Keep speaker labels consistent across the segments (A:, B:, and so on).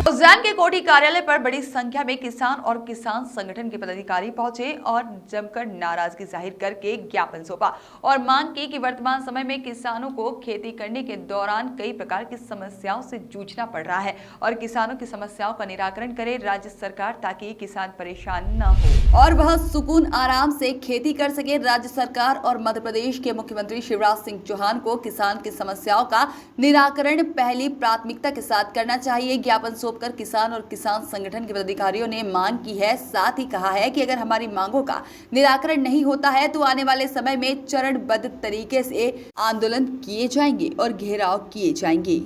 A: उज्जैन के कोठी कार्यालय पर बड़ी संख्या में किसान और किसान संगठन के पदाधिकारी पहुंचे और जमकर नाराजगी जाहिर करके ज्ञापन सौंपा और मांग की कि वर्तमान समय में किसानों को खेती करने के दौरान कई प्रकार की समस्याओं से जूझना पड़ रहा है और किसानों की समस्याओं का निराकरण करे राज्य सरकार ताकि किसान परेशान न हो और वह सुकून आराम से खेती कर सके। राज्य सरकार और मध्य प्रदेश के मुख्यमंत्री शिवराज सिंह चौहान को किसान की समस्याओं का निराकरण पहली प्राथमिकता के साथ करना चाहिए। ज्ञापन सौंपकर किसान और किसान संगठन के पदाधिकारियों ने मांग की है। साथ ही कहा है कि अगर हमारी मांगों का निराकरण नहीं होता है तो आने वाले समय में चरणबद्ध तरीके से आंदोलन किए जाएंगे और घेराव किए जाएंगे।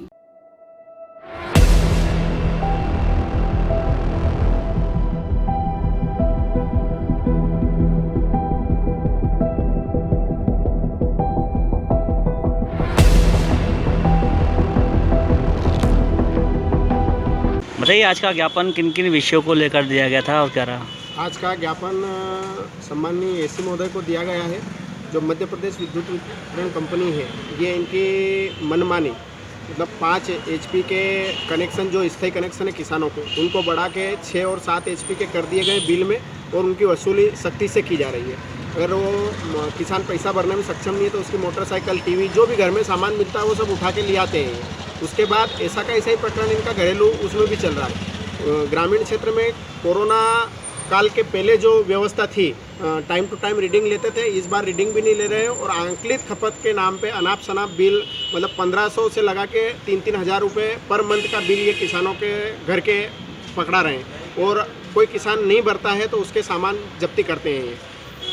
B: बताइए, आज का ज्ञापन किन किन विषयों को लेकर दिया गया था और क्या रहा?
C: आज का ज्ञापन सम्माननीय एसी महोदय को दिया गया है। जो मध्य प्रदेश विद्युत वितरण कंपनी है, ये इनकी मनमानी मतलब 5 HP के कनेक्शन जो स्थायी कनेक्शन है किसानों को, उनको बढ़ा के 6 और 7 HP के कर दिए गए बिल में और उनकी वसूली सख्ती से की जा रही है। अगर वो किसान पैसा भरने में सक्षम नहीं है तो उसकी मोटरसाइकिल, टीवी, जो भी घर में सामान मिलता है वो सब उठा के ले आते हैं। उसके बाद ऐसा का ऐसा ही प्रकरण इनका घरेलू उसमें भी चल रहा है। ग्रामीण क्षेत्र में कोरोना काल के पहले जो व्यवस्था थी, टाइम टू टाइम रीडिंग लेते थे, इस बार रीडिंग भी नहीं ले रहे हैं और आंकलित खपत के नाम पे अनाप शनाप बिल मतलब 1500 से लगा के 3-3 हज़ार रुपये पर मंथ का बिल ये किसानों के घर के पकड़ा रहे हैं और कोई किसान नहीं भरता है तो उसके सामान जब्ती करते हैं ये।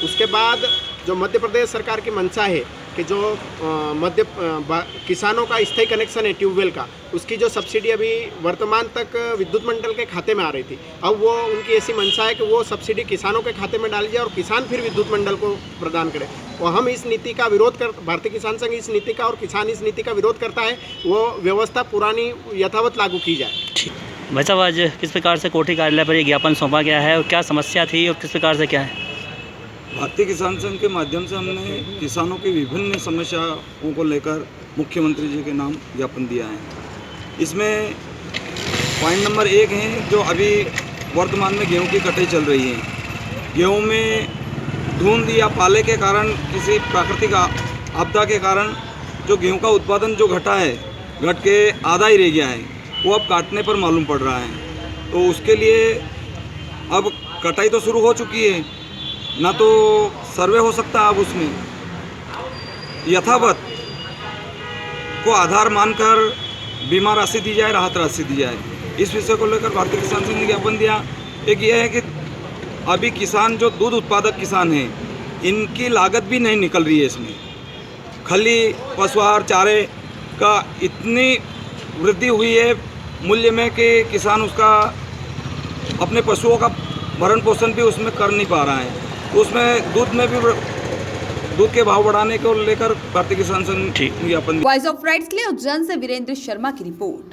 C: उसके बाद जो मध्य प्रदेश सरकार की मंशा है कि जो किसानों का स्थायी कनेक्शन है ट्यूबवेल का, उसकी जो सब्सिडी अभी वर्तमान तक विद्युत मंडल के खाते में आ रही थी, अब वो उनकी ऐसी मंशा है कि वो सब्सिडी किसानों के खाते में डाल जाए और किसान फिर विद्युत मंडल को प्रदान करे। और हम इस नीति का विरोध भारतीय किसान संघ इस नीति का और किसान इस नीति का विरोध करता है। वो व्यवस्था पुरानी यथावत लागू की जाए।
B: भाई साहब, आज किस प्रकार से कोठी कार्यालय पर ये ज्ञापन सौंपा गया है और क्या समस्या थी और किस प्रकार से क्या है?
D: भारतीय किसान संघ के माध्यम से हमने किसानों की विभिन्न समस्याओं को लेकर मुख्यमंत्री जी के नाम ज्ञापन दिया है। इसमें पॉइंट नंबर 1 है, जो अभी वर्तमान में गेहूं की कटाई चल रही है। गेहूं में धुंध या पाले के कारण, किसी प्राकृतिक आपदा के कारण जो गेहूं का उत्पादन जो घटा है, घट के आधा ही रह गया है, वो अब काटने पर मालूम पड़ रहा है। तो उसके लिए अब कटाई तो शुरू हो चुकी है, ना तो सर्वे हो सकता है। अब उसमें यथावत को आधार मानकर बीमा राशि दी जाए, राहत राशि दी जाए। इस विषय को लेकर भारतीय किसान संघ ने ज्ञापन दिया। एक ये है कि अभी किसान जो दूध उत्पादक किसान हैं, इनकी लागत भी नहीं निकल रही है इसमें। खली, पशुआहार, चारे का इतनी वृद्धि हुई है मूल्य में कि किसान उसका अपने पशुओं का भरण पोषण भी उसमें कर नहीं पा रहा है। तो उसमें दूध के भाव बढ़ाने को लेकर भारतीय किसान संघ ज्ञापन।
A: वॉइस ऑफ राइट्स के लिए उज्जैन से वीरेंद्र शर्मा की रिपोर्ट।